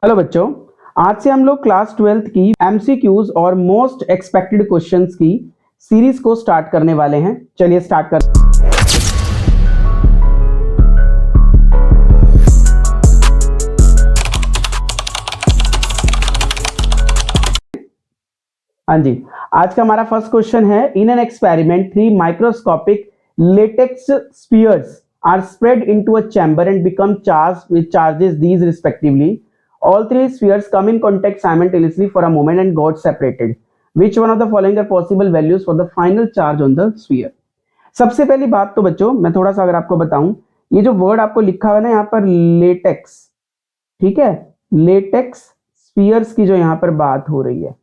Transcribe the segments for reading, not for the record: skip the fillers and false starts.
Hello बच्चों, आज से हम लोग क्लास 12th की एमसीक्यूज और मोस्ट एक्सपेक्टेड क्वेश्चंस की सीरीज को स्टार्ट करने वाले हैं। चलिए स्टार्ट कर। हाँ जी, आज का हमारा फर्स्ट क्वेश्चन है, in an experiment 3 microscopic latex spheres are spread into a chamber and become charged with charges these respectively. All three spheres come in contact simultaneously for a moment and got separated. Which one of the following are possible values for the final charge on the sphere? सबसे पहली बात तो बच्चों मैं थोड़ा सा अगर आपको बताऊं, ये जो वर्ड आपको लिखा हुआ है ना यहाँ पर लेटेक्स, ठीक है, लेटेक्स स्फीयर्स की जो यहाँ पर बात हो रही है,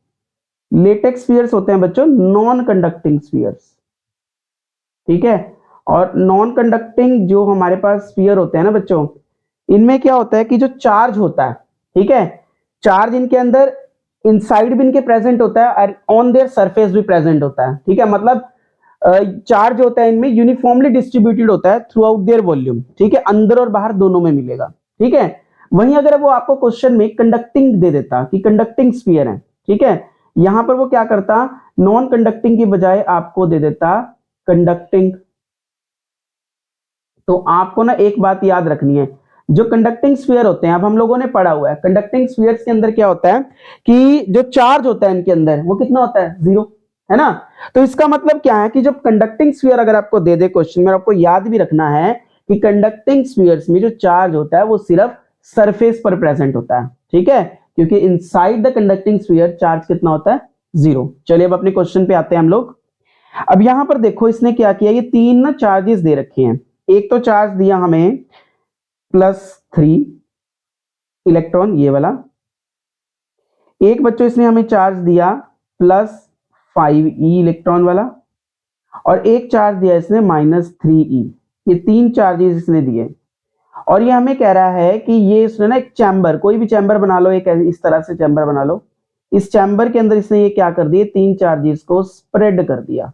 लेटेक्स स्फीयर्स होते हैं बच्चों नॉन कंडक्टिंग स्फीयर्स, ठीक है। और नॉन कंडक्टिंग जो हमारे पास स्फीयर होते हैं ना बच्चों, इनमें क्या होता है कि जो चार्ज होता है, ठीक है, चार्ज इनके अंदर इनसाइड भी इनके प्रेजेंट होता है और ऑन देयर सरफेस भी प्रेजेंट होता है, ठीक है। मतलब चार्ज होता है इनमें यूनिफॉर्मली डिस्ट्रीब्यूटेड होता है थ्रू आउट देयर वॉल्यूम, ठीक है, अंदर और बाहर दोनों में मिलेगा, ठीक है। वहीं अगर वो आपको क्वेश्चन में कंडक्टिंग दे देता कि कंडक्टिंग स्फीयर है, ठीक है, यहां पर वो क्या करता, नॉन कंडक्टिंग की बजाय आपको दे देता कंडक्टिंग। तो आपको ना एक बात याद रखनी है, जो कंडक्टिंग स्फीयर होते हैं, अब हम लोगों ने पढ़ा हुआ है कंडक्टिंग स्फीयर्स के अंदर क्या होता है कि जो चार्ज होता है इनके अंदर वो कितना होता है, 0, है ना। तो इसका मतलब क्या है कि जब कंडक्टिंग स्फीयर अगर आपको दे दे क्वेश्चन में, आपको याद भी रखना है कि कंडक्टिंग स्फीयर्स में जो चार्ज होता है वो सिर्फ सरफेस पर प्रेजेंट होता है, ठीक है, क्योंकि inside the conducting sphere charge कितना होता है, 0। चलिए अब अपने क्वेश्चन पे आते हैं हम लोग। अब यहां पर देखो इसने क्या किया, ये 3 ना चार्जेस दे रखे हैं। एक तो चार्ज दिया हमें +3 इलेक्ट्रॉन, ये वाला। एक बच्चों इसने हमें चार्ज दिया +5e इलेक्ट्रॉन वाला, और एक चार्ज दिया इसने -3e। ये 3 चार्जेस इसने दिए, और ये हमें कह रहा है कि ये इसने ना एक चैम्बर, कोई भी चैम्बर बना लो, एक इस तरह से चैम्बर बना लो, इस चैम्बर के अंदर इसने ये क्या कर दिए, 3 चार्जेस को स्प्रेड कर दिया।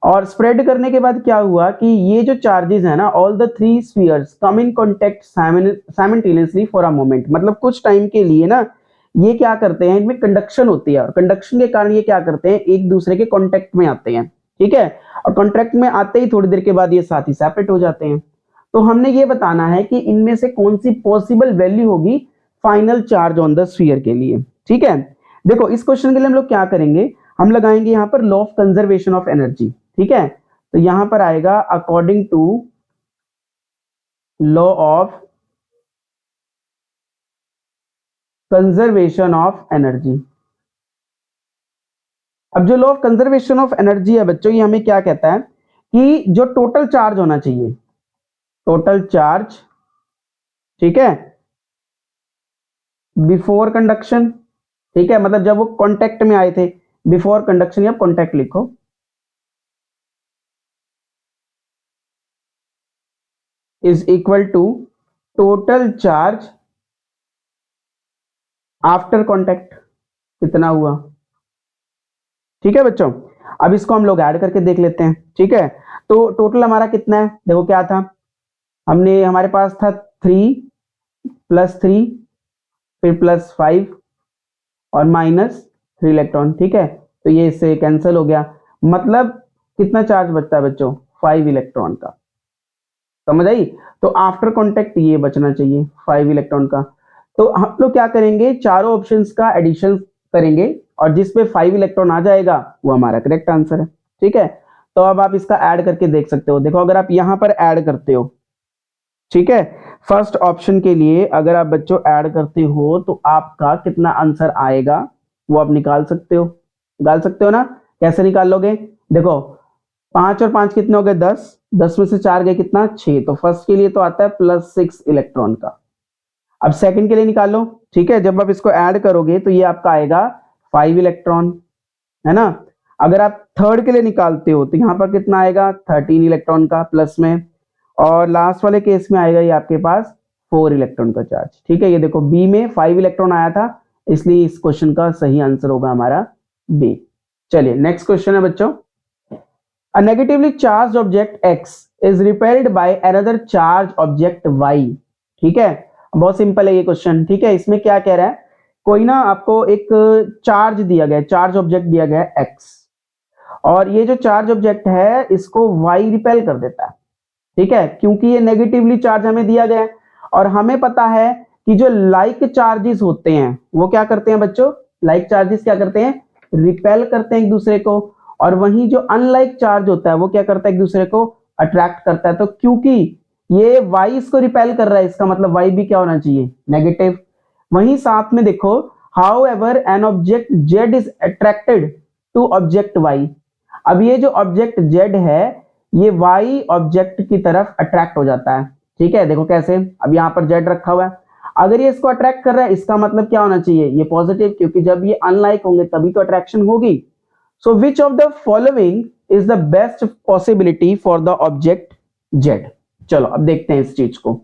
और स्प्रेड करने के बाद क्या हुआ कि ये जो चार्जेस है ना, all the 3 spheres come in contact simultaneously for a moment, मतलब कुछ टाइम के लिए ना ये क्या करते हैं, इनमें कंडक्शन होती है, और कंडक्शन के कारण ये क्या करते हैं, एक दूसरे के कांटेक्ट में आते हैं, ठीक है। और कांटेक्ट में आते ही थोड़ी देर के बाद ये साथ ही सेपरेट हो जाते हैं। तो हमने ये बताना है कि इनमें से कौन सी पॉसिबल वैल्यू होगी final charge on the sphere के लिए, ठीक है। देखो इस क्वेश्चन के लिए हम लोग क्या करेंगे, हम लगाएंगे यहाँ पर law of conservation of energy, ठीक है। तो यहां पर आएगा according to law of conservation of energy. अब जो law of conservation of energy है बच्चों, ये हमें क्या कहता है कि जो टोटल चार्ज होना चाहिए, टोटल चार्ज, ठीक है, बिफोर कंडक्शन, ठीक है, मतलब जब वो कांटेक्ट में आए थे, बिफोर कंडक्शन या कांटेक्ट लिखो, is equal to total charge after contact. कितना हुआ, ठीक है बच्चों। अब इसको हम लोग ऐड करके देख लेते हैं, ठीक है। तो टोटल हमारा कितना है, देखो क्या था, हमने हमारे पास था 3 +3 फिर +5 और -3 इलेक्ट्रॉन, ठीक है। तो ये इससे कैंसिल हो गया, मतलब कितना चार्ज बचता है बच्चों, 5 इलेक्ट्रॉन का, समझ आई। तो आफ्टर कांटेक्ट ये बचना चाहिए 5 इलेक्ट्रॉन का। तो हम लोग क्या करेंगे, चारों ऑप्शंस का एडिशन करेंगे, और जिस पे 5 इलेक्ट्रॉन आ जाएगा वो हमारा करेक्ट आंसर है, ठीक है। तो अब आप इसका ऐड करके देख सकते हो, देखो अगर आप यहां पर ऐड करते हो, ठीक है, फर्स्ट ऑप्शन के लिए अगर आप बच्चों ऐड करते हो तो आपका कितना आंसर आएगा वो आप निकाल सकते हो, ना। कैसे निकाल लोगे, देखो 5 और 5 कितने हो गए, 10, 10 में से 4 गए कितना, 6। तो फर्स्ट के लिए तो आता है +6 इलेक्ट्रॉन का। अब सेकंड के लिए निकाल लो, ठीक है, जब आप इसको ऐड करोगे तो ये आपका आएगा 5 इलेक्ट्रॉन, है ना। अगर आप थर्ड के लिए निकालते हो तो यहाँ पर कितना आएगा, 13 इलेक्ट्रॉन का प्लस में, और लास्ट वाले केस में आएगा ये आपके पास 4 इलेक्ट्रॉन का चार्ज, ठीक है। ये देखो बी में 5 इलेक्ट्रॉन आया था, इसलिए इस क्वेश्चन का सही आंसर होगा हमारा बी। चलिए नेक्स्ट क्वेश्चन है बच्चों, a negatively charge object X is repelled by another charge object Y, ठीक है। बहुत सिंपल है ये क्वेश्चन, ठीक है। इसमें क्या कह रहा है, कोई ना आपको एक चार्ज दिया गया है, चार्ज ऑब्जेक्ट दिया गया है x, और ये जो चार्ज ऑब्जेक्ट है इसको y रिपेल कर देता है, ठीक है, क्योंकि ये नेगेटिवली चार्ज हमें दिया गया है। और हमें पता है कि जो लाइक चार्जेस होते हैं वो क्या करते हैं बच्चों, लाइक चार्जेस क्या करते हैं, रिपेल करते हैं एक दूसरे को, और वहीं जो अनलाइक चार्ज होता है वो क्या करता है, एक दूसरे को अट्रैक्ट करता है। तो क्योंकि ये y इसको रिपेल कर रहा है, इसका मतलब y भी क्या होना चाहिए, नेगेटिव। वहीं साथ में देखो, however an object z is attracted to object y, अब ये जो ऑब्जेक्ट z है ये y ऑब्जेक्ट की तरफ अट्रैक्ट हो जाता है, ठीक है। देखो कैसे, अब यहाँ पर z रखा हुआ है, अगर ये इसको अट्रैक्ट कर रहा है इसका मतलब क्या होना चाहिए, ये पॉजिटिव, क्योंकि जब ये अनलाइक होंगे तभी तो अट्रैक्शन होगी। So which of the following is the best possibility for the object z। चलो अब देखते हैं इस चीज को।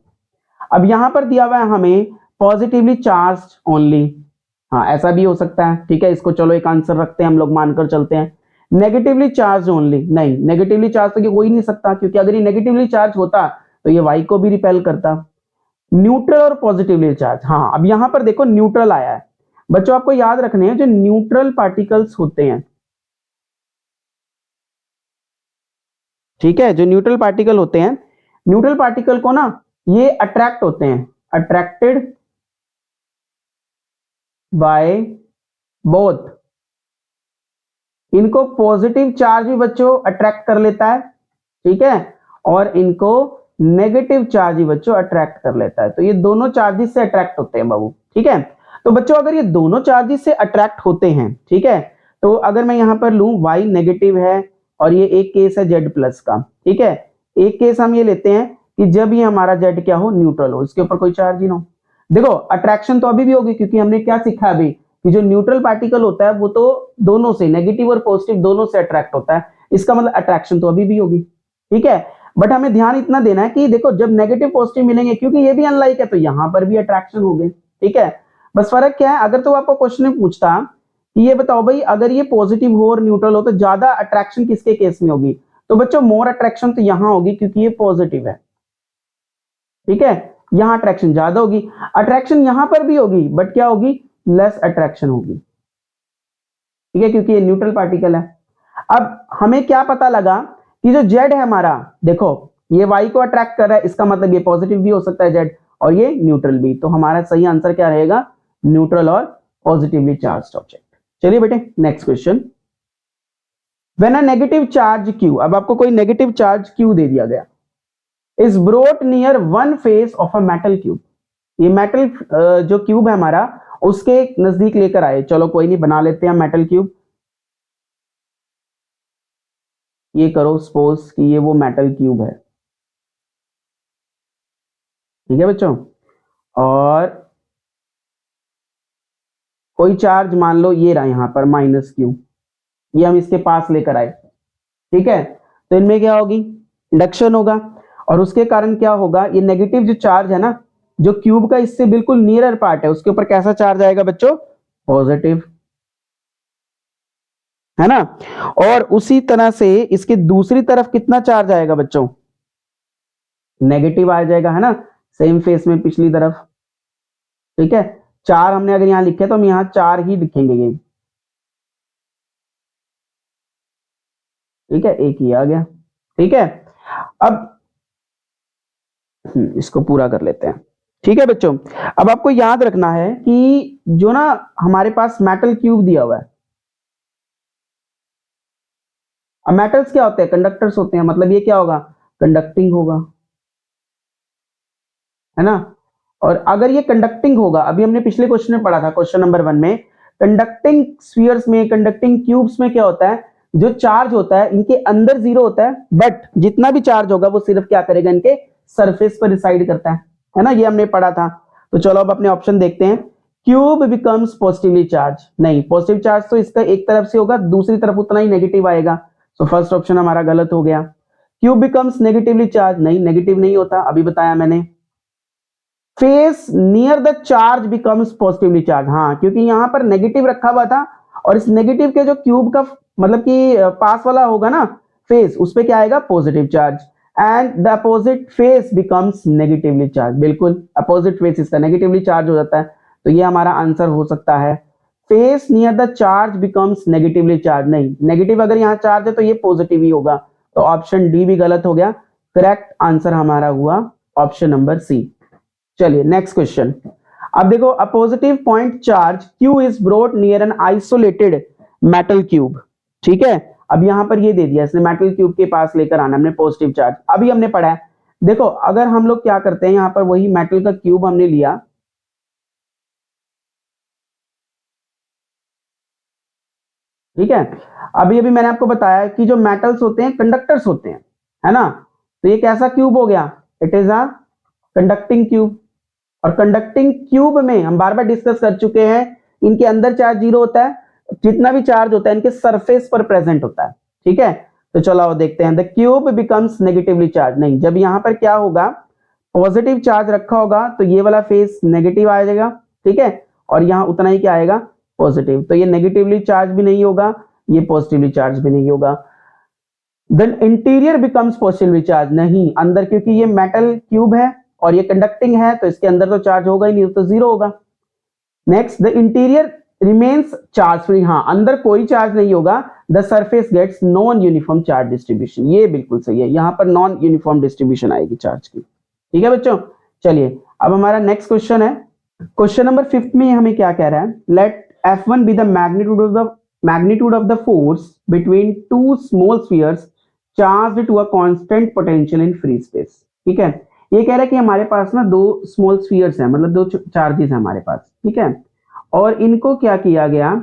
अब यहां पर दिया हुआ है हमें पॉजिटिवली चार्ज ओनली, हाँ ऐसा भी हो सकता है, ठीक है। इसको चलो एक आंसर रखते हैं, हम लोग मानकर चलते हैं। नेगेटिवली चार्ज ओनली, नहीं नेगेटिवली चार्ज तो ये हो ही नहीं सकता, क्योंकि अगर ये नेगेटिवली चार्ज होता तो ये y को भी रिपेल करता। न्यूट्रल और पॉजिटिवली चार्ज, हाँ अब यहां पर देखो न्यूट्रल आया है। बच्चों आपको याद रखने हैं जो न्यूट्रल पार्टिकल्स होते हैं, ठीक है, जो न्यूट्रल पार्टिकल होते हैं, न्यूट्रल पार्टिकल को ना ये अट्रैक्ट होते हैं, अट्रैक्टेड बाय बोथ, इनको पॉजिटिव चार्ज भी बच्चों अट्रैक्ट कर लेता है, ठीक है, और इनको नेगेटिव चार्ज भी बच्चों अट्रैक्ट कर लेता है। तो ये दोनों चार्जेस से अट्रैक्ट होते हैं बाबू, ठीक है। तो बच्चों अगर ये दोनों चार्जेस से अट्रैक्ट होते हैं, ठीक है, तो अगर मैं यहां पर लूं y नेगेटिव है और ये एक केस है z प्लस का, ठीक है, एक केस हम ये लेते हैं कि जब ये हमारा z क्या हो, न्यूट्रल हो, इसके ऊपर कोई चार्ज ही ना हो। देखो अट्रैक्शन तो अभी भी होगी, क्योंकि हमने क्या सीखा अभी कि जो न्यूट्रल पार्टिकल होता है वो तो दोनों से, नेगेटिव और पॉजिटिव दोनों से अट्रैक्ट होता है, इसका मतलब अट्रैक्शन तो अभी भी होगी, ठीक है। बट हमें ध्यान इतना देना है कि देखो जब नेगेटिव पॉजिटिव मिलेंगे, क्योंकि ये भी अनलाइक है तो यहां पर भी अट्रैक्शन हो गए, ठीक है। बस फर्क क्या है, अगर तो आपको क्वेश्चन में पूछता कि ये बताओ भाई अगर ये पॉजिटिव हो और न्यूट्रल हो तो ज्यादा अट्रैक्शन किसके केस में होगी, तो बच्चों मोर अट्रैक्शन तो यहां होगी क्योंकि ये पॉजिटिव है, ठीक है, यहां अट्रैक्शन ज्यादा होगी। अट्रैक्शन यहां पर भी होगी बट क्या होगी, लेस अट्रैक्शन होगी, ठीक है, क्योंकि ये न्यूट्रल पार्टिकल है। अब हमें क्या पता लगा कि जो z है हमारा, देखो ये y को अट्रैक्ट कर रहा है, इसका मतलब ये पॉजिटिव भी हो सकता है z, और ये न्यूट्रल भी, तो हमारा सही आंसर क्या रहेगा, न्यूट्रल और पॉजिटिवली चार्ज्ड ऑब्जेक्ट। चलिए बेटे next question. When a negative charge q, अब आपको कोई नेगेटिव चार्ज q दे दिया गया, is brought near one face of a metal cube, ये मेटल जो क्यूब है हमारा उसके नजदीक लेकर आए, चलो कोई नहीं बना लेते हैं मेटल क्यूब। ये करो सपोज कि ये वो मेटल क्यूब है, ठीक है बच्चों, और कोई चार्ज मान लो ये रहा यहां पर -q, ये हम इसके पास लेकर आए, ठीक है, तो इनमें क्या होगी, इंडक्शन होगा, और उसके कारण क्या होगा, ये नेगेटिव जो चार्ज है ना, जो क्यूब का इससे बिल्कुल नियरर पार्ट है उसके ऊपर कैसा चार्ज आएगा बच्चों, पॉजिटिव, है ना। और उसी तरह से इसके दूसरी तरफ कितना चार्ज आएगा बच्चों, नेगेटिव आ जाएगा, है ना, सेम फेस में पिछली तरफ, ठीक है। 4 हमने अगर यहां लिखे तो हम यहां 4 ही लिखेंगे ये, ठीक है, एक ही आ गया, ठीक है। अब इसको पूरा कर लेते हैं, ठीक है बच्चों। अब आपको याद रखना है कि जो ना हमारे पास मेटल क्यूब दिया हुआ है, अब मेटल्स क्या होते हैं, कंडक्टर्स होते हैं, मतलब ये क्या होगा, कंडक्टिंग होगा, है ना। और अगर ये कंडक्टिंग होगा, अभी हमने पिछले क्वेश्चन में पढ़ा था, क्वेश्चन नंबर 1 में, कंडक्टिंग स्फीयर्स में, कंडक्टिंग क्यूब्स में क्या होता है, जो चार्ज होता है इनके अंदर 0 होता है, बट जितना भी चार्ज होगा वो सिर्फ क्या करेगा, इनके सरफेस पर रिसाइड करता है ना, ये हमने पढ़ा था। तो चलो अब अपने ऑप्शन देखते हैं। क्यूब बिकम्स पॉजिटिवली चार्ज, नहीं पॉजिटिव चार्ज तो इसका एक तरफ से होगा, दूसरी तरफ उतना ही नेगेटिव आएगा, तो फर्स्ट ऑप्शन हमारा गलत हो गया। क्यूब बिकम्स नेगेटिवली चार्ज, नहीं नेगेटिव नहीं होता, अभी बताया मैंने। Face near the charge becomes positively charge, हाँ क्योंकि यहां पर नेगेटिव रखा हुआ था, और इस नेगेटिव के जो क्यूब का मतलब कि पास वाला होगा ना फेस, उस पे क्या आएगा, positive charge. And the opposite face becomes negatively charge. बिल्कुल अपोजिट फेस इसका नेगेटिवली चार्ज हो जाता है, तो ये हमारा आंसर हो सकता है face near the charge becomes negatively charge. नहीं, नेगेटिव अगर यहाँ चार्ज है तो ये पॉजिटिव ही होगा, तो ऑप्शन डी भी गलत हो गया। करेक्ट आंसर हमारा हुआ ऑप्शन नंबर सी। चलिए नेक्स्ट क्वेश्चन। अब देखो, a positive point charge Q is brought near an isolated metal cube. ठीक है, अब यहां पर ये दे दिया इसने, मेटल क्यूब के पास लेकर आना हमने पॉजिटिव चार्ज। अभी हमने पढ़ा है, देखो अगर हम लोग क्या करते हैं, यहां पर वही मेटल का क्यूब हमने लिया, ठीक है। अभी अभी मैंने आपको बताया कि जो मेटल्स होते हैं कंडक्टर्स होते हैं, है ना। तो ये कैसा क्यूब हो गया, it is a conducting cube. और कंडक्टिंग क्यूब में हम बार बार डिस्कस कर चुके हैं, इनके अंदर चार्ज जीरो होता है, जितना भी चार्ज होता है इनके सरफेस पर प्रेजेंट होता है। ठीक है, तो चलो आओ देखते हैं। The cube becomes negatively charge. नहीं, जब यहां पर क्या होगा, पॉजिटिव चार्ज रखा होगा तो ये वाला फेस नेगेटिव आ जाएगा, ठीक है, और यहां उतना ही क्या आएगा, पॉजिटिव। तो ये नेगेटिवली चार्ज भी नहीं होगा, ये पॉजिटिवली चार्ज भी नहीं होगा। Then interior becomes positively charge. नहीं, अंदर क्योंकि ये मेटल क्यूब है और ये कंडक्टिंग है, तो इसके अंदर तो चार्ज होगा ही नहीं, तो जीरो होगा। Next, the interior remains charge free. हाँ, अंदर कोई चार्ज नहीं होगा। The surface gets non uniform charge distribution. ये बिल्कुल सही है, यहां पर नॉन यूनिफॉर्म डिस्ट्रीब्यूशन आएगी चार्ज की। ठीक है बच्चों, चलिए अब हमारा नेक्स्ट क्वेश्चन है। क्वेश्चन नंबर 5 में हमें क्या कह रहा है, let F1 be the magnitude of the force between two small spheres charged to a constant potential in free space. ठीक है, ये कह रहा है कि हमारे पास ना दो स्मॉल स्फीयर्स हैं, मतलब दो चार्जेस हैं हमारे पास, ठीक है, और इनको क्या किया गया,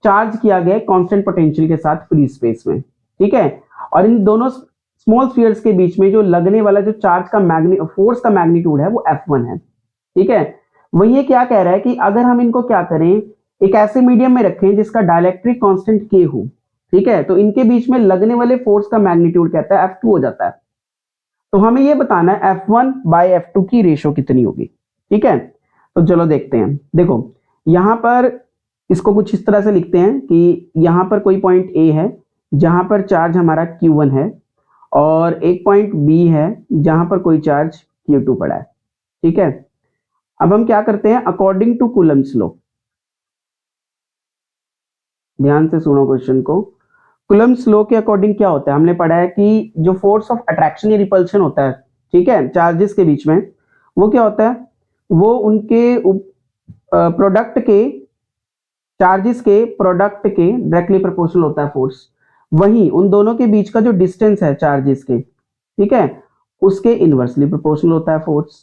चार्ज किया गया कांस्टेंट पोटेंशियल के साथ फ्री स्पेस में। ठीक है, और इन दोनों स्मॉल स्फीयर्स के बीच में जो लगने वाला जो चार्ज का फोर्स का मैग्नीट्यूड है वो F1 है। ठीक है, वही ये क्या कह रहा है कि अगर हम इनको क्या करें, एक ऐसे मीडियम में रखें जिसका डायलेक्ट्रिक कांस्टेंट K हो, ठीक है, तो इनके बीच में लगने वाले फोर्स का मैग्नीट्यूड कहता है F2 हो जाता है। तो हमें ये बताना है F1 बाय F2 की रेशो कितनी होगी। ठीक है, तो चलो देखते हैं। देखो यहां पर इसको कुछ इस तरह से लिखते हैं कि यहां पर कोई पॉइंट A है जहां पर चार्ज हमारा Q1 है, और एक पॉइंट B है जहां पर कोई चार्ज Q2 पड़ा है। ठीक है, अब हम क्या करते हैं, अकॉर्डिंग टू कूलम्स लॉ, ध्यान से सुनो क्वेश्चन को। कूलम्स लॉ के अकॉर्डिंग क्या होता है, हमने पढ़ा है कि जो फोर्स ऑफ अट्रैक्शन या रिपल्शन होता है, ठीक है, चार्जेस के बीच में, वो क्या होता है, वो उनके प्रोडक्ट के, चार्जेस के प्रोडक्ट के डायरेक्टली प्रोपोर्शनल होता है फोर्स। वहीं उन दोनों के बीच का जो डिस्टेंस है चार्जेस के, ठीक है, उसके इनवर्सली प्रोपोर्शनल होता है फोर्स।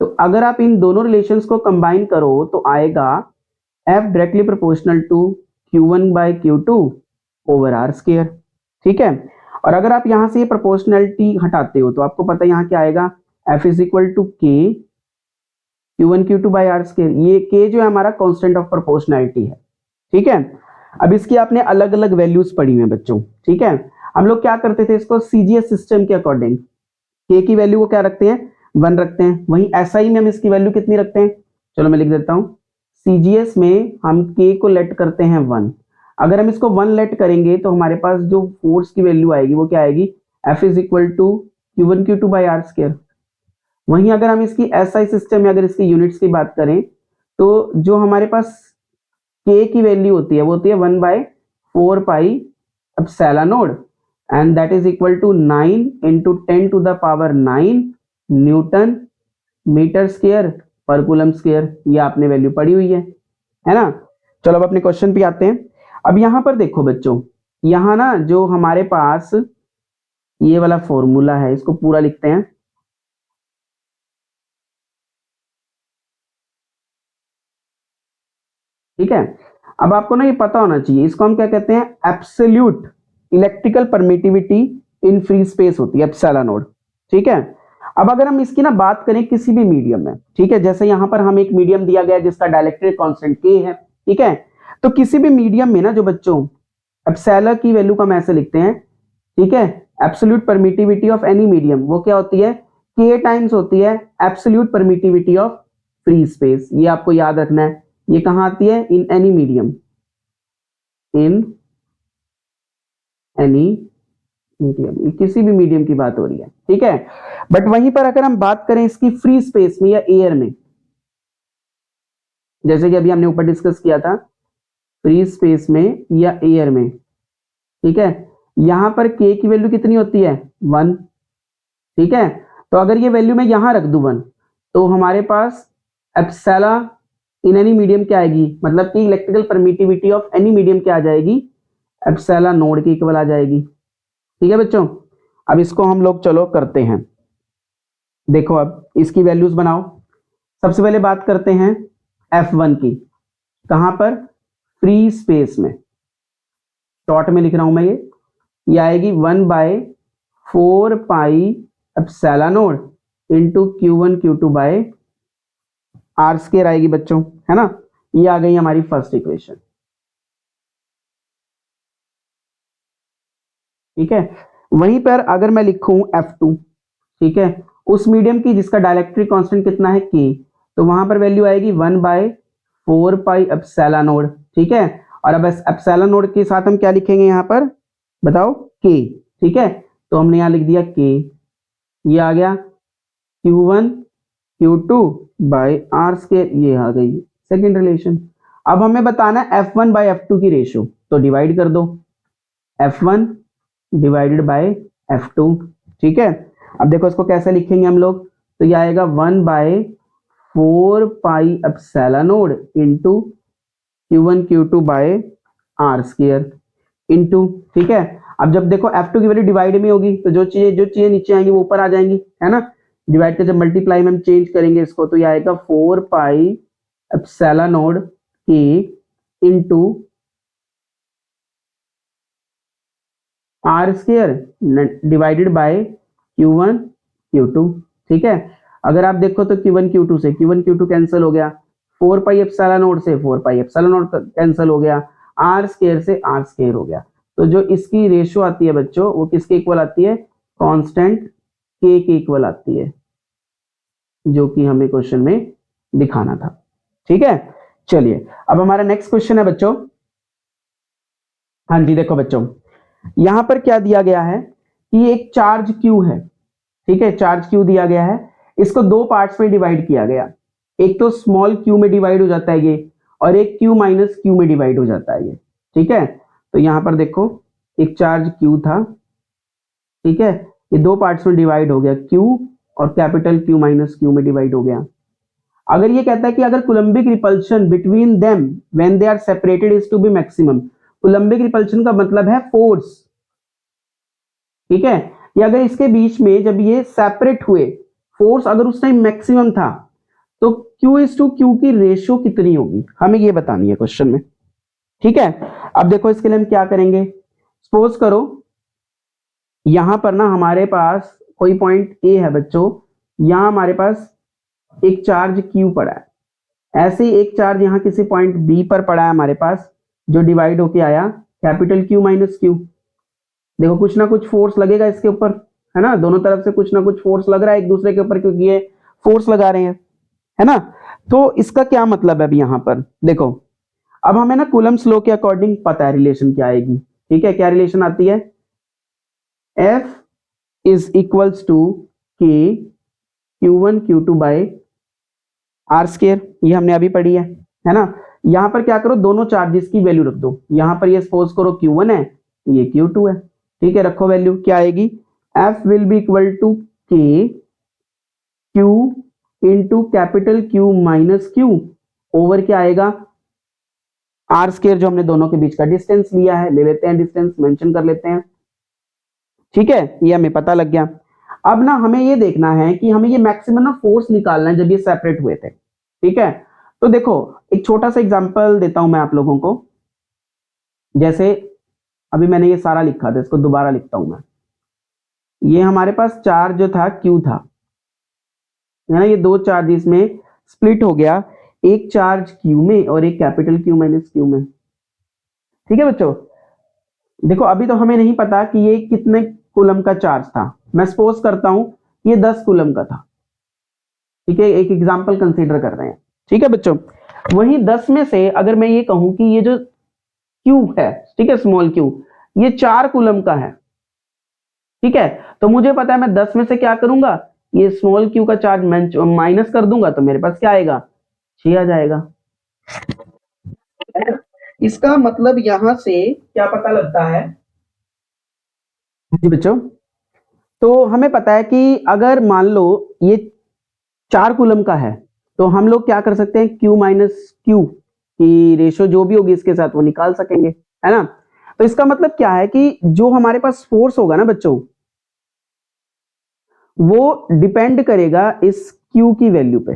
तो अगर आप इन दोनों रिलेशंस को कंबाइन करो तो आएगा F directly proportional to Q1 by Q2 over R square. ठीक है, और अगर आप यहां से ये प्रोपोर्शनैलिटी हटाते हो तो आपको पता है यहां क्या आएगा, F is equal to K Q1 Q2 by R square. ये K जो है हमारा कांस्टेंट ऑफ प्रोपोर्शनैलिटी है। ठीक है, अब इसकी आपने अलग अलग वैल्यूज पढ़ी हुई हैं बच्चों। ठीक है, हम लोग क्या करते थे, इसको CGS सिस्टम के अकॉर्डिंग K की वैल्यू को क्या रखते हैं, 1 रखते हैं। वहीं SI में हम इसकी वैल्यू कितनी रखते हैं, चलो मैं लिख देता हूं, CGS में हम K को लेट करते हैं 1। अगर हम इसको 1 लेट करेंगे तो हमारे पास जो फोर्स की वैल्यू आएगी वो क्या आएगी, F is equal to Q1 Q2 by R square. वहीं अगर हम इसकी SI सिस्टम में अगर इसकी यूनिट्स की बात करें तो जो हमारे पास K की वैल्यू होती है वो होती है 1 by 4 pi epsilon naught, and that is equal to 9 into 10 to the power 9 newton metre square per coulomb square. ये आपने वैल्यू पढ़ी हुई है ना। चलो अब अपने क्वेश्चन पे आते हैं। अब यहां पर देखो बच्चों, यहां ना जो हमारे पास ये वाला फॉर्मूला है इसको पूरा लिखते हैं। ठीक है, अब आपको ना ये पता होना चाहिए, इसको हम क्या कहते हैं, absolute electrical permittivity in free space होती है एप्सिलॉन नॉट। ठीक है, अब अगर हम इसकी ना बात करें किसी भी मीडियम में, ठीक है, जैसे यहां पर हम एक मीडियम दिया गया जिसका डाइलेक्ट्रिक कांस्टेंट K है, ठीक है, तो किसी भी मीडियम में ना जो बच्चों एप्सिलॉन की वैल्यू को हम ऐसे लिखते हैं, ठीक है, absolute permittivity of any medium वो क्या होती है, K टाइम्स होती है absolute permittivity of free space. ये आपको याद रखना है, ये कहां आती है, in any medium, in any medium, किसी भी मीडियम की बात हो रही है, ठीक है। बट वहीं पर अगर हम बात करें इसकी फ्री स्पेस में या एयर में, जैसे कि अभी हमने ऊपर डिस्कस किया था, फ्री स्पेस में या एयर में, ठीक है, यहां पर k की वैल्यू कितनी होती है 1, ठीक है। तो अगर ये वैल्यू मैं यहां रख दूं 1, तो हमारे पास एप्सिलॉन इन एनी मीडियम क्या आएगी, मतलब कि electrical permittivity of any medium क्या आ जाएगी, एप्सिलॉन नोड के इक्वल आ जाएगी, ठीक है बच्चों। अब इसको हम लोग चलो करते हैं, देखो अब इसकी वैल्यूज बनाओ। सबसे पहले बात करते हैं F1 की, कहां पर, फ्री स्पेस में, शॉर्ट में लिख रहा हूं मैं, ये आएगी 1/4 pi epsilon naught into Q1 Q2 by R square आएगी बच्चों, है ना। ये आ गई हमारी फर्स्ट इक्वेशन, ठीक है। वहीं पर अगर मैं लिखूं F2, ठीक है, उस मीडियम की जिसका डाइलेक्ट्रिक कांस्टेंट कितना है k, तो वहां पर वैल्यू आएगी 1/4 पाई एप्सिलॉन नोड, ठीक है। और अब एप्सिलॉन नोड के साथ हम क्या लिखेंगे यहाँ पर, बताओ, k, ठीक है। तो हमने यहाँ लिख दिया k, ये आ गया Q1 Q2 by R square, ये आ गई सेकेंड रिलेशन। अब हमें बताना है F1 बाई F2 की रेशियो, तो डिवाइड कर दो, F1 डिवाइडेड बाय F2, ठीक है। अब देखो इसको कैसे लिखेंगे हम लोग, तो ये आएगा 1/4 pi epsilon naught into Q1 Q2 by R square into, ठीक है। अब जब देखो F2 की वैल्यू डिवाइड में होगी, तो जो चीजें नीचे आएंगी वो ऊपर आ जाएंगी, है ना। डिवाइड के जब मल्टीप्लाई में हम चेंज करेंगे इसको, तो ये आएगा 4 पाई एप्सिलॉन नोड के into R square divided by Q1 Q2, ठीक है। अगर आप देखो तो Q1 Q2 से Q1 Q2 कैंसिल हो गया, 4 पाई एप्सिलॉन नोड से 4 पाई एप्सिलॉन नोड कैंसिल हो गया, आर स्क्वायर से आर स्क्वायर हो गया। तो जो इसकी रेशियो आती है बच्चों, वो किसके इक्वल आती है, कांस्टेंट k के इक्वल आती है, जो कि हमें क्वेश्चन में दिखाना था, ठीक है। चलिए अब हमारा नेक्स्ट क्वेश्चन है बच्चों। हाँ जी, देखो बच्चों, यहां पर क्या दिया गया है कि एक चार्ज Q है, ठीक है, चार्ज Q दिया गया है, इसको दो पार्ट्स में डिवाइड किया गया, एक तो स्मॉल q में डिवाइड हो जाता है ये, और एक q माइनस q में डिवाइड हो जाता है ये, ठीक है। तो यहां पर देखो एक चार्ज Q था, ठीक है, ये दो पार्ट्स में डिवाइड हो गया, Q और कैपिटल Q माइनस Q में डिवाइड हो गया। अगर ये कहता है कि अगर coulombic repulsion between them when they are separated is to be maximum, coulombic repulsion का मतलब है फोर्स, ठीक है। ये अगर इसके बीच में जब ये सेपरेट हुए, फोर्स अगर उस टाइम मैक्सिमम था, तो Q/Q की रेशियो कितनी होगी, हमें ये बतानी है क्वेश्चन में, ठीक है। अब देखो इसके लिए हम क्या करेंगे, सपोज करो यहां पर ना हमारे पास कोई पॉइंट A है बच्चों, यहां हमारे पास एक चार्ज Q पड़ा है, ऐसे ही एक चार्ज यहां किसी पॉइंट B पर पड़ा है हमारे पास, जो डिवाइड होके आया कैपिटल Q माइनस Q। देखो कुछ ना कुछ फोर्स लगेगा इसके ऊपर, है ना, दोनों तरफ से कुछ ना कुछ फोर्स लग रहा है एक दूसरे के ऊपर, क्योंकि ये फोर्स लगा रहे हैं, है ना। तो इसका क्या मतलब है अभी यहां पर देखो, अब हमें ना कूलम्ब्स लॉ के अकॉर्डिंग पता है रिलेशन क्या आएगी, ठीक है। क्या रिलेशन आती है, F is equals to K Q1 Q2 by R square, ये हमने अभी पढ़ी है ना। यहां पर क्या करो, दोनों चार्जेस की वैल्यू रख दो, यहां पर ये सपोज करो Q1 है, ये Q2 है, ठीक है। रखो वैल्यू, क्या आएगी, F will be equal to K Q into capital Q minus Q over क्या आएगा, आर स्क्वायर, जो हमने दोनों के बीच का डिस्टेंस लिया है, ले लेते हैं डिस्टेंस, मेंशन कर लेते हैं, ठीक है, ये हमें पता लग गया। अब ना हमें ये देखना है कि हमें ये मैक्सिमम फोर्स निकालना है जब ये सेपरेट हुए थे, ठीक है। तो देखो एक छोटा सा एग्जांपल देता हूं मैं आप लोगों को, जैसे अभी मैंने ये सारा लिखा था, इसको दोबारा लिखता हूं मैं। ये हमारे पास चार्ज जो था Q था, है ना, ये दो चार्जेस में स्प्लिट हो गया, एक चार्ज Q में और एक कैपिटल Q माइनस Q में, ठीक है बच्चों। देखो अभी तो हमें नहीं पता कि ये कितने कूलम का चार्ज था, मैं सपोज करता हूं ये 10 कूलम का था, ठीक है, एक एग्जांपल कंसीडर कर रहे हैं, ठीक है बच्चों। वहीं 10 में से अगर मैं ये कहूं कि ये जो Q है, ठीक है, स्मॉल Q, ये 4 कूलम का है, ठीक है, तो मुझे पता है मैं 10 में से क्या करूंगा, ये स्मॉल क्यू का चार्ज माइनस कर दूंगा तो मेरे पास क्या आएगा, 6 आ जाएगा। इसका मतलब यहां से क्या पता लगता है जी बच्चों, तो हमें पता है कि अगर मान लो ये 4 कूलम का है तो हम लोग क्या कर सकते हैं, Q माइनस क्यू की रेशो जो भी होगी इसके साथ वो निकाल सकेंगे, है ना। तो इसका मतलब क्या है कि जो हमारे पास फोर्स होगा ना बच्चों, वो डिपेंड करेगा इस Q की वैल्यू पे,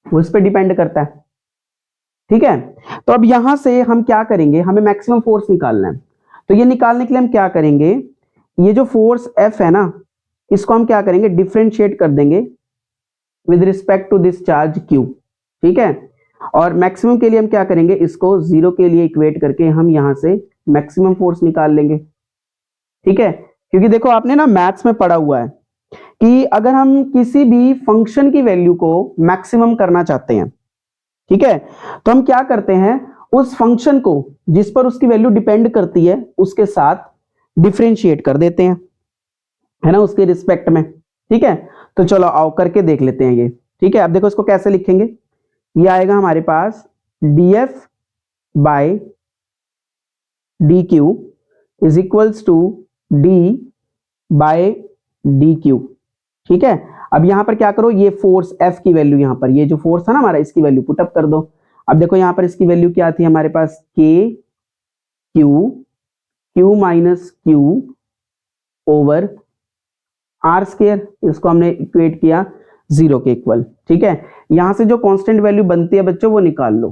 वो इस पे डिपेंड करता है। ठीक है, तो अब यहां से हम क्या करेंगे, हमें मैक्सिमम फोर्स निकालना है। तो ये निकालने के लिए हम क्या करेंगे, ये जो फोर्स F है ना, इसको हम क्या करेंगे, डिफरेंशिएट कर देंगे with respect to this charge Q। ठीक है, और मैक्सिमम के लिए हम क्या करेंगे, इसको 0 के लिए इक्वेट करके हम यहां से मैक्सिमम फोर्स निकाल लेंगे। ठीक है, क्योंकि देखो आपने ना मैथ्स में पढ़ा हुआ है कि अगर हम किसी भी फंक्शन की वैल्यू को मैक्सिमम करना चाहते हैं, ठीक है, तो हम क्या करते हैं, उस फंक्शन को जिस पर उसकी वैल्यू डिपेंड करती है उसके साथ डिफरेंशिएट कर देते हैं, है ना, उसके रिस्पेक्ट में। ठीक है, तो चलो आओ करके देख लेते हैं ये। ठीक है, अब देखो इसको कैसे लिखेंगे, ये आएगा हमारे पास df by D Q is equals to d by D Q. ठीक है, अब यहां पर क्या करो, ये फोर्स F की वैल्यू, यहां पर ये जो फोर्स है ना हमारा, इसकी वैल्यू पुट अप कर दो। अब देखो यहां पर इसकी वैल्यू क्या थी हमारे पास, K Q minus Q over R square, इसको हमने इक्वेट किया 0 के इक्वल। ठीक है, यहां से जो कांस्टेंट वैल्यू बनती है बच्चों वो निकाल लो।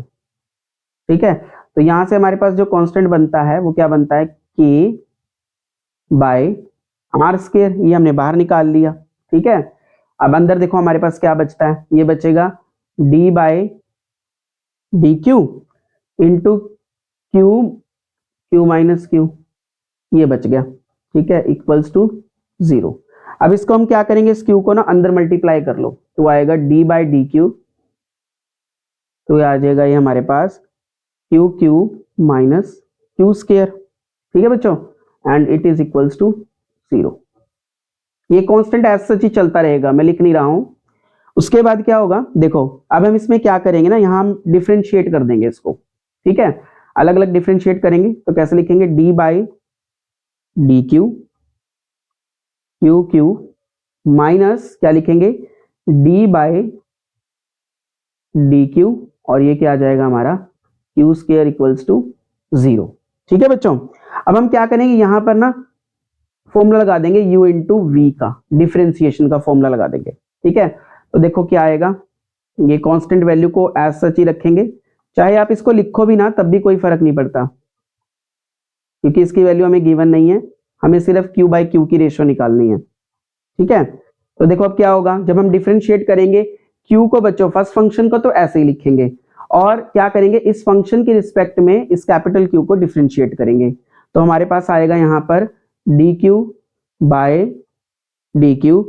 ठीक है, तो यहां से हमारे पास जो कांस्टेंट बनता है वो क्या बनता है, K बाय आर स्क्वायर, ये हमने बाहर निकाल लिया। ठीक है, अब अंदर देखो हमारे पास क्या बचता है, ये बचेगा d by D Q into Q minus Q, ये बच गया। ठीक है, इक्वल्स टू 0। अब इसको हम क्या करेंगे, इस क्यू को ना अंदर मल्टीप्लाई कर लो तो आएगा d बाय डी क्यू, तो आ जाएगा ये हमारे पास क्यू माइनस क्यू स्क्वायर। ठीक है बच्चों, and it is equals to 0। ये कांस्टेंट एज सच ही चलता रहेगा, मैं लिख नहीं रहा हूं। उसके बाद क्या होगा, देखो अब हम इसमें क्या करेंगे ना, यहां हम डिफरेंशिएट कर देंगे इसको। ठीक है, अलग अलग डिफरेंशिएट करेंगे तो कैसे लिखेंगे, d by D Q minus क्या लिखेंगे, d बाय डी क्यू, और ये क्या आ जाएगा हमारा क्यू स्क्वायर इक्वल्स टू 0। ठीक है बच्चों, अब हम क्या करेंगे, यहां पर ना फॉर्मूला लगा देंगे u इंटू वी का, डिफरेंशिएशन का फॉर्मूला लगा देंगे। ठीक है, तो देखो क्या आएगा, ये कांस्टेंट वैल्यू को एज सच ही रखेंगे, चाहे आप इसको लिखो भी ना तब भी कोई फर्क नहीं पड़ता, क्योंकि इसकी वैल्यू हमें गिवन नहीं है, हमें सिर्फ q बाई क्यू की रेशियो निकालनी है। ठीक है, तो देखो अब क्या होगा, जब हम डिफरेंशिएट करेंगे q को बच्चों फर्स्ट फंक्शन को तो ऐसे ही लिखेंगे, और क्या करेंगे, इस फंक्शन के रिस्पेक्ट में इस कैपिटल Q को डिफरेंशिएट करेंगे, तो हमारे पास आएगा यहां पर dq बाय dq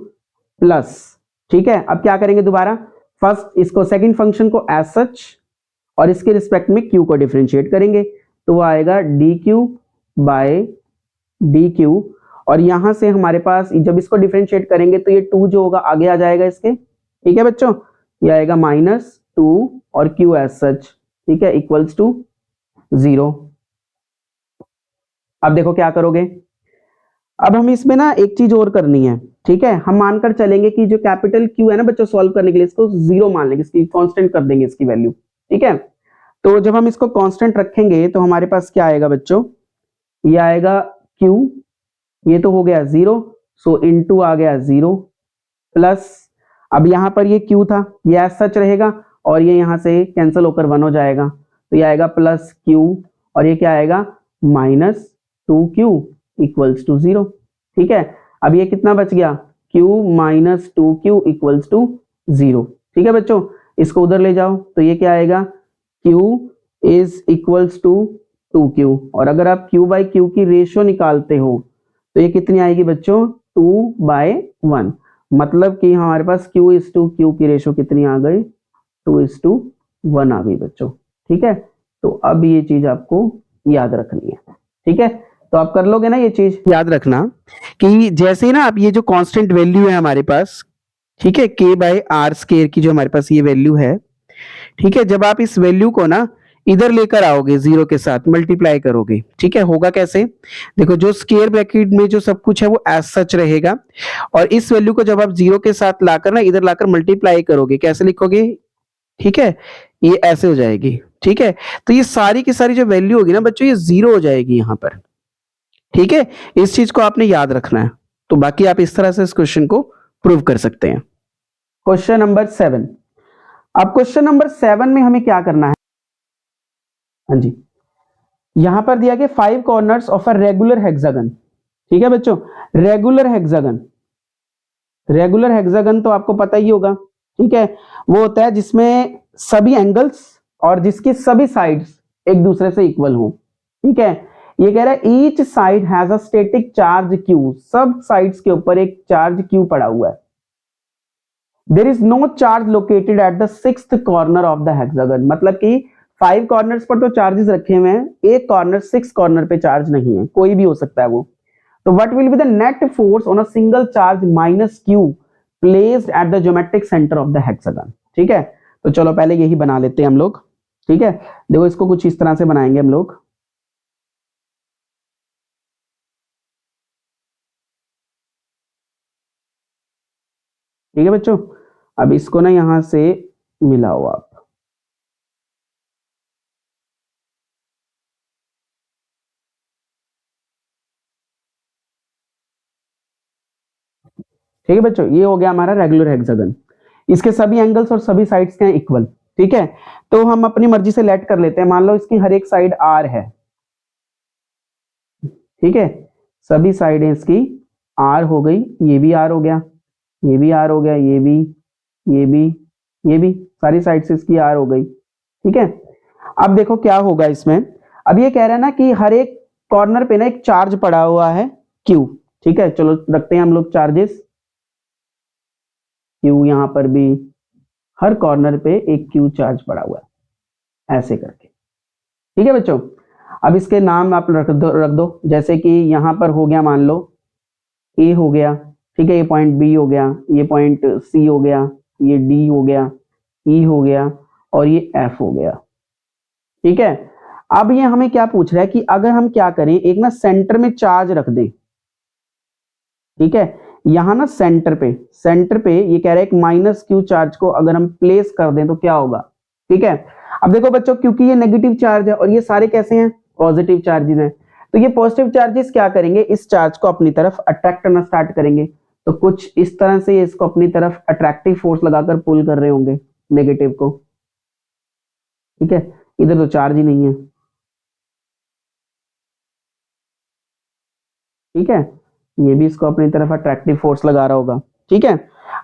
प्लस। ठीक है, अब क्या करेंगे दोबारा, फर्स्ट इसको सेकंड फंक्शन को एज सच और इसके रिस्पेक्ट में q को डिफरेंशिएट करेंगे, तो वो आएगा dq बाय dq, और यहां से हमारे पास जब इसको डिफरेंशिएट करेंगे तो ये 2 जो होगा आगे आ जाएगा इसके। ठीक है बच्चों, ये आएगा -2 और q एज सच, ठीक है, इक्वल्स टू 0। अब देखो क्या करोगे, अब हम इसमें ना एक चीज और करनी है। ठीक है, हम मानकर चलेंगे कि जो कैपिटल Q है ना बच्चों, सॉल्व करने के लिए इसको 0 मान लेंगे, इसकी कांस्टेंट कर देंगे इसकी वैल्यू। ठीक है, तो जब हम इसको कांस्टेंट रखेंगे तो हमारे पास क्या आएगा बच्चों, ये आएगा Q, ये तो हो गया 0, सो इनटू आ गया 0 प्लस, अब यहां पर ये Q था ये एज सच रहेगा और ये यहां से कैंसिल होकर 1 हो जाएगा, तो ये आएगा प्लस Q, और ये क्या आएगा -2Q इक्वल्स टू 0। ठीक है, अब ये कितना बच गया, Q minus 2Q equals to 0। ठीक है बच्चों, इसको उधर ले जाओ तो ये क्या आएगा, Q is equals to 2Q, और अगर आप Q बाई Q की रेशियो निकालते हो तो ये कितनी आएगी बच्चों, 2/1, मतलब कि हमारे पास Q इज टू Q की रेशियो कितनी आ गई, 2:1 आ गई बच्चों। ठीक है, तो अब ये चीज आपको याद रखनी है। ठीक है, तो आप कर लोगे ना ये चीज। याद रखना कि जैसे ना आप ये जो कांस्टेंट वैल्यू है हमारे पास, ठीक है, k बाय आर स्केयर की जो हमारे पास ये वैल्यू है, ठीक है, जब आप इस वैल्यू को ना इधर लेकर आओगे जीरो के साथ मल्टीप्लाई करोगे, ठीक है, होगा कैसे, देखो जो स्केयर ब्रैकेट में जो सब कुछ है वो एज सच रहेगा, और इस वैल्यू को जब आप जीरो के साथ लाकर ना इधर लाकर मल्टीप्लाई करोगे, कैसे लिखोगे, ठीक है, ये ऐसे हो जाएगी, ठीक है, तो ये सारी की सारी जो वैल्यू होगी ना बच्चों, ये जीरो हो जाएगी यहां पर, ठीक है, इस चीज को आपने याद रखना है। तो बाकी आप इस तरह से इस क्वेश्चन को प्रूव कर सकते हैं। Question number 7। अब क्वेश्चन नंबर 7 में हमें क्या करना है, हाँ जी, यहां पर दिया गया 5 corners of a regular hexagon, ठीक है बच्चों, रेगुलर हेक्सागन, रेगुलर हेक्सागन तो आपको पता ही होगा, ठीक है, वो होता है जिसमें सभी एंगल्स और जिसकी सभी साइड्स एक दूसरे से इक्वल हो, ठीक है, ये कह रहा है each side has a static charge Q, सब साइड्स के ऊपर एक चार्ज क्यू पड़ा हुआ है, there is no charge located at the 6th corner of the hexagon, मतलब कि 5 कॉर्नर्स पर तो चार्जेस रखे हुए हैं, एक कॉर्नर 6 कॉर्नर पे चार्ज नहीं है, कोई भी हो सकता है वो, तो what will be the net force on a single charge minus Q placed at the geometric centre of the hexagon, ठीक है, तो चलो पहले यही बना लेते हैं हम लोग, ठीक है, देखो इसको कुछ इस तरह से बनाएंगे हम लोग, ठीक है बच्चों, अब इसको ना यहां से मिलाओ आप, ठीक है बच्चों, ये हो गया हमारा रेगुलर हेक्सागन, इसके सभी एंगल्स और सभी साइड्स के हैं इक्वल, ठीक है, तो हम अपनी मर्जी से लेट कर लेते हैं, मान लो इसकी हर एक साइड आर है, ठीक है, सभी साइडें इसकी आर हो गई, ये भी आर हो गया, ये भी आर हो गया, ये भी, ये भी, ये भी, सारी साइड से इसकी आर हो गई, ठीक है, अब देखो क्या होगा इसमें, अब ये कह रहा है ना कि हर एक कॉर्नर पे ना एक चार्ज पड़ा हुआ है क्यू, ठीक है, चलो रखते हैं हम लोग चार्जेस क्यू, यहां पर भी हर कॉर्नर पे एक क्यू चार्ज पड़ा हुआ है, ऐसे करके, ठीक है बच्चों, अब इसके नाम आप रख दो, जैसे कि यहां पर हो गया, मान लो ए हो गया, ठीक है, ये पॉइंट बी हो गया, ये पॉइंट सी हो गया, ये डी हो गया, ई हो गया, और ये एफ हो गया, ठीक है, अब ये हमें क्या पूछ रहा है कि अगर हम क्या करें, एक ना सेंटर में चार्ज रख दें, ठीक है, यहां ना सेंटर पे ये कह रहा है एक माइनस क्यू चार्ज को अगर हम प्लेस कर दें तो क्या होगा, ठीक है, अब देखो बच्चों, क्योंकि ये नेगेटिव चार्ज है और ये सारे कैसे हैं, पॉजिटिव चार्जेस हैं, तो ये पॉजिटिव चार्जेस क्या करेंगे, इस चार्ज को अपनी तरफ अट्रैक्ट करना स्टार्ट करेंगे, तो कुछ इस तरह से इसको अपनी तरफ अट्रैक्टिव फोर्स लगाकर पुल कर रहे होंगे नेगेटिव को, ठीक है, इधर तो चार्ज ही नहीं है, ठीक है, ये भी इसको अपनी तरफ अट्रैक्टिव फोर्स लगा रहा होगा, ठीक है,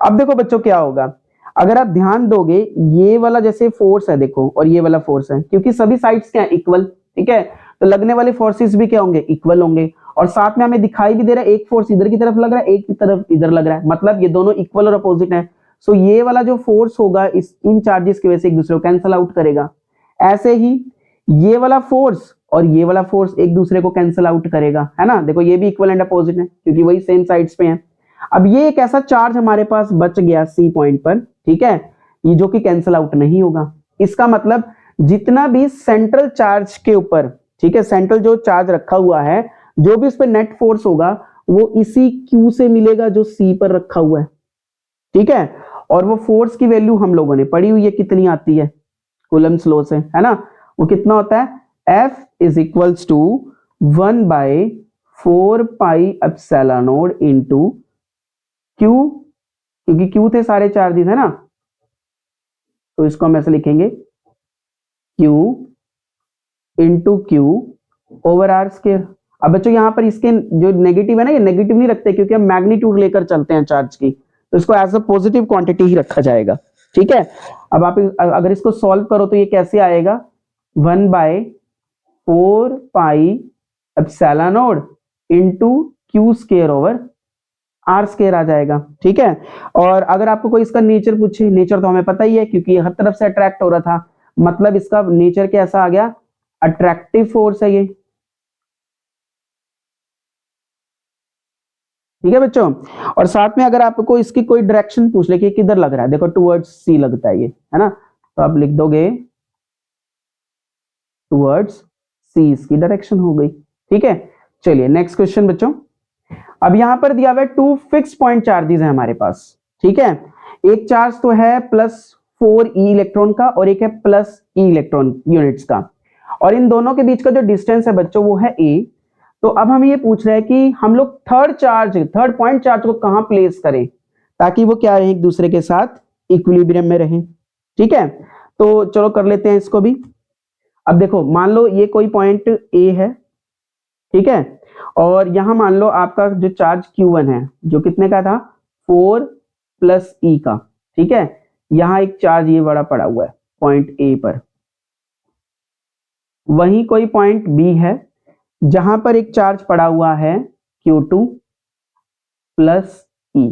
अब देखो बच्चों क्या होगा, अगर आप ध्यान दोगे, ये वाला जैसे फोर्स है देखो, और ये वाला फोर्स है, क्योंकि सभी साइड्स क्या है, इक्वल, ठीक है, तो लगने वाले फोर्सेस भी क्या होंगे, इक्वल होंगे, और साथ में हमें दिखाई भी दे रहा है एक फोर्स इधर की तरफ लग रहा है, एक की तरफ इधर लग रहा है, मतलब ये दोनों इक्वल और अपोजिट है, सो ये वाला जो फोर्स होगा इस इन चार्जेस की वजह से एक दूसरे को कैंसल आउट करेगा, ऐसे ही ये वाला फोर्स और ये वाला फोर्स एक दूसरे को कैंसिल आउट करेगा, है ना, देखो ये भी इक्वल एंड अपोजिट है क्योंकि वही सेम साइड्स पे हैं, अब ये एक ऐसा चार्ज हमारे पास बच गया सी पॉइंट पर, ठीक है, ये जो कि कैंसिल आउट नहीं होगा, इसका मतलब जितना भी सेंट्रल चार्ज के ऊपर, ठीक है, सेंट्रल जो चार्ज रखा हुआ है, जो भी उस पर नेट फोर्स होगा वो इसी क्यू से मिलेगा जो सी पर रखा हुआ है, ठीक है, और वो फोर्स की वैल्यू हम लोगों ने पढ़ी हुई है, कितनी आती है कूलम्ब्स लॉ से, है ना, वो कितना होता है, F is equals to 1 by 4 pi epsilon naught into Q, क्योंकि Q थे सारे चार्जेस, है ना, तो इसको हम ऐसे लिखेंगे Q into Q over R square. अब बच्चों यहाँ पर इसके जो नेगेटिव है ना, ये नेगेटिव नहीं रखते क्योंकि हम मैग्नीट्यूड लेकर चलते हैं चार्ज की, तो इसको एज अ पॉजिटिव क्वांटिटी ही रखा जाएगा, ठीक है, अब आप अगर इसको सॉल्व करो तो ये कैसे आएगा, 1 by 4 pi epsilon naught into Q square over R square आ जाएगा, ठीक है, और अगर आपको कोई इसका नेचर पूछे, नेचर तो हमें पता ही है क्योंकि हर तरफ से अट्रैक्ट हो रहा था, मतलब इसका नेचर कैसा आ गया, अट्रैक्टिव फोर्स है ये, ठीक है बच्चों। और साथ में अगर आपको इसकी कोई डायरेक्शन पूछ ले कि किधर लग रहा है, देखो टुवर्ड्स सी लगता है ये, है ना, तो आप लिख दोगे टुवर्ड्स सी, इसकी डायरेक्शन हो गई। ठीक है, चलिए नेक्स्ट क्वेश्चन बच्चों। अब यहां पर दिया हुआ है 2 फिक्स पॉइंट चार्जेस है हमारे पास। ठीक है, एक चार्ज तो है +4e इलेक्ट्रॉन का और एक है +e इलेक्ट्रॉन यूनिट्स का, और इन दोनों के बीच का जो डिस्टेंस है बच्चों वो है a। तो अब हम ये पूछ रहे हैं कि हम लोग थर्ड पॉइंट चार्ज को कहां प्लेस करें ताकि वो क्या रहे, एक दूसरे के साथ इक्विलिब्रियम में रहे। ठीक है, तो चलो कर लेते हैं इसको भी। अब देखो मान लो ये कोई पॉइंट ए है, ठीक है, और यहां मान लो आपका जो चार्ज Q1 है जो कितने का था, 4 + E का। ठीक है, यहां एक चार्ज ये बड़ा पड़ा हुआ है पॉइंट ए पर, वहीं कोई पॉइंट बी है जहां पर एक चार्ज पड़ा हुआ है Q2 + E।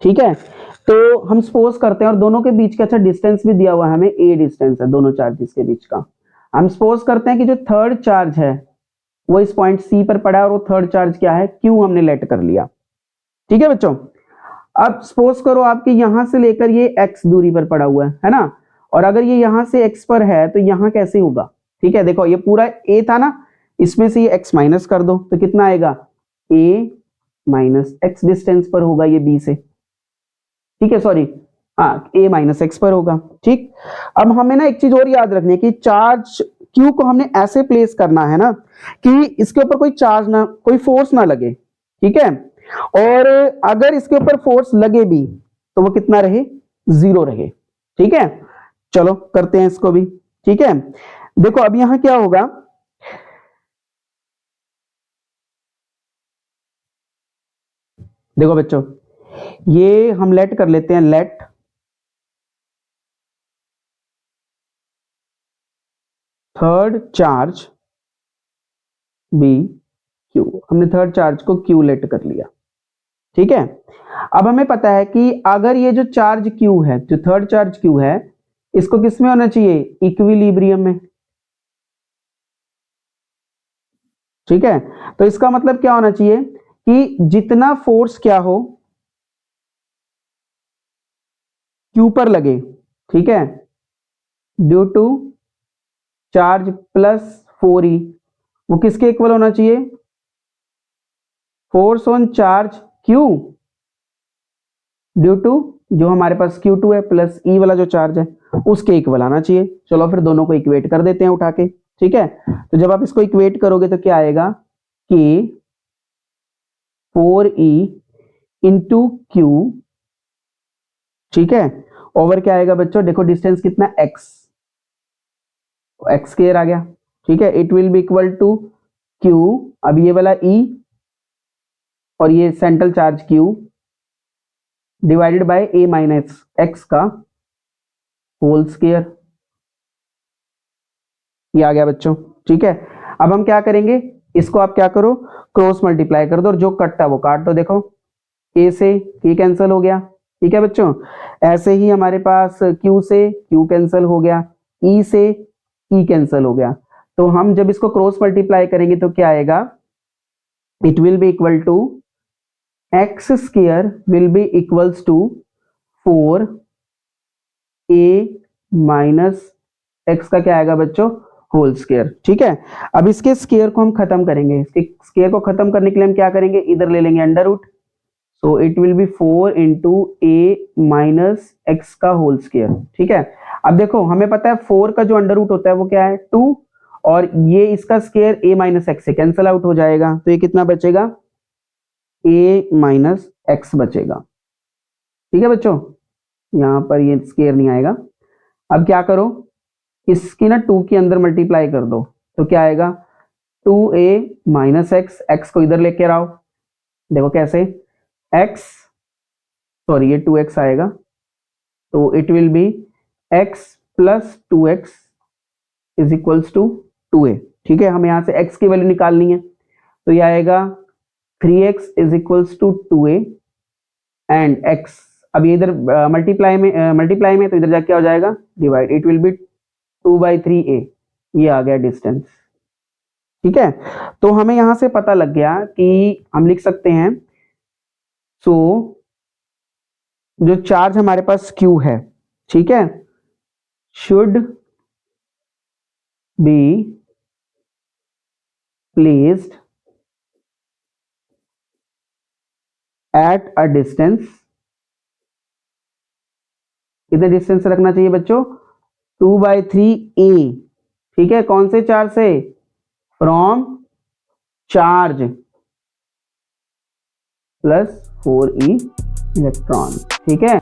ठीक है, तो हम सपोज करते हैं, और दोनों के बीच का अच्छा डिस्टेंस भी दिया हुआ है हमें, a डिस्टेंस है दोनों चार्जेस के बीच का। हम सपोज करते हैं कि जो थर्ड चार्ज है वो इस पॉइंट सी पर पड़ा है, और वो थर्ड चार्ज क्या है, Q हमने लेट कर लिया। ठीक है बच्चों, अब सपोज करो आपके यहां से लेकर ये x दूरी पर पड़ा हुआ है ना, और अगर ये यहां से x पर है तो यहां कैसे होगा। ठीक है, देखो ये पूरा a था ना, इसमें से ये x माइनस कर दो तो कितना आएगा, a - x डिस्टेंस पर होगा ये b से। ठीक है, सॉरी, हाँ a - x पर होगा। ठीक, अब हमें ना एक चीज और याद रखनी है कि चार्ज Q को हमने ऐसे प्लेस करना है ना कि इसके ऊपर कोई चार्ज ना, कोई फोर्स ना लगे। ठीक है, और अगर इसके ऊपर फोर्स लगे भी तो वो कितना रहे, 0 रहे। ठीक है, चलो करते हैं इसको भी। ठीक है, देखो अब यहां क्या होगा, देखो बच्चों ये हम लेट कर लेते हैं, let third charge be Q, हमने थर्ड चार्ज को Q लेट कर लिया। ठीक है, अब हमें पता है कि अगर ये जो चार्ज Q है, जो थर्ड चार्ज Q है, इसको किस में होना चाहिए, इक्विलिब्रियम में। ठीक है, तो इसका मतलब क्या होना चाहिए कि जितना फोर्स क्या हो Q पर लगे, ठीक है, ड्यू टू चार्ज +4e, वो किसके इक्वल होना चाहिए, force on charge Q due to जो हमारे पास Q2 है प्लस E वाला जो चार्ज है उसके इक्वल आना चाहिए। चलो फिर दोनों को इक्वेट कर देते हैं उठा के। ठीक है, तो जब आप इसको इक्वेट करोगे तो क्या आएगा कि 4E इंटू Q, ठीक है, ओवर क्या आएगा बच्चों, देखो डिस्टेंस कितना x, x स्क्वायर आ गया। ठीक है, it will be equal to Q, अब ये वाला E और ये central charge Q divided by a - x का होल स्क्वायर, ये आ गया बच्चों। ठीक है, अब हम क्या करेंगे, इसको आप क्या करो, क्रॉस मल्टीप्लाई कर दो और जो कटता है वो काट दो। देखो a से ये कैंसिल हो गया। ठीक है बच्चों, ऐसे ही हमारे पास q से q कैंसिल हो गया, e से e कैंसिल हो गया। तो हम जब इसको क्रॉस मल्टीप्लाई करेंगे तो क्या आएगा, it will be equal to x square will be equals to 4a - x का क्या आएगा बच्चों, होल स्क्वायर। ठीक है, अब इसके स्क्वायर को हम खत्म करेंगे, इसके स्क्वायर को खत्म करने के लिए हम क्या करेंगे, इधर ले लेंगे under root, so it will be 4 into a - x का होल स्क्वायर। ठीक है, अब देखो हमें पता है 4 का जो अंडर रूट होता है वो क्या है, 2, और ये इसका स्क्वायर a - x से कैंसिल आउट हो जाएगा, तो ये कितना बचेगा, a - x बचेगा। ठीक है बच्चों, यहां पर ये स्क्वायर नहीं आएगा। अब क्या करो, इसकी ना 2 के अंदर मल्टीप्लाई कर दो तो क्या आएगा, 2a - x, x को इधर लेके आओ, देखो कैसे, x, सॉरी ये 2x आएगा, तो it will be x plus 2x is equals to 2a। ठीक है, हमें यहां से x की वैल्यू निकालनी है, तो ये आएगा 3x is equals to 2a and x, अब ये इधर मल्टीप्लाई में तो इधर जाके क्या हो जाएगा, divide, it will B 2/3a, ये आ गया डिस्टेंस। ठीक है, तो हमें यहां से पता लग गया कि हम लिख सकते हैं सो जो चार्ज हमारे पास Q है, ठीक है, should be placed at a distance, कितने डिस्टेंस से रखना चाहिए बच्चों, 2/3 a, ठीक है, कौन से चार्ज से, from charge plus 4e electron, ठीक है।